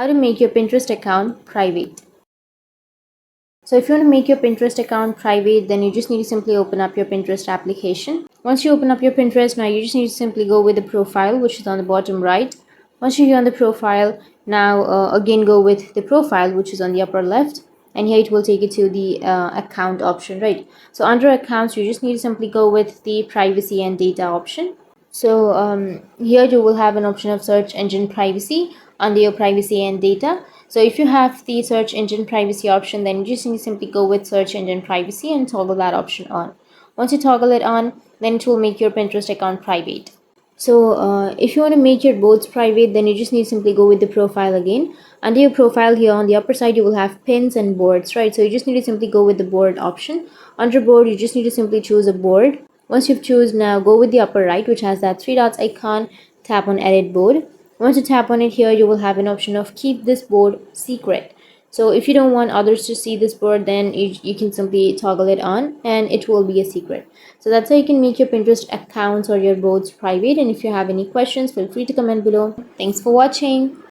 How to make your Pinterest account private. So if you want to make your Pinterest account private, then you just need to simply open up your Pinterest application. Once you open up your Pinterest, now you just need to simply go with the profile, which is on the bottom right. Once you're on the profile, now again go with the profile, which is on the upper left. And here it will take you to the account option, right? So under accounts, you just need to simply go with the privacy and data option. So here you will have an option of search engine privacy under your privacy and data. So if you have the search engine privacy option, then you just need to simply go with search engine privacy and toggle that option on. Once you toggle it on, then it will make your Pinterest account private. So if you want to make your boards private, then you just need to simply go with the profile again. Under your profile here on the upper side, you will have pins and boards, right? So you just need to simply go with the board option. Under board, you just need to simply choose a board. Once you've chosen, now go with the upper right, which has that three dots icon. Tap on edit board. Once you tap on it here, you will have an option of keep this board secret. So if you don't want others to see this board, then you can simply toggle it on and it will be a secret. So that's how you can make your Pinterest accounts or your boards private. And if you have any questions, feel free to comment below. Thanks for watching.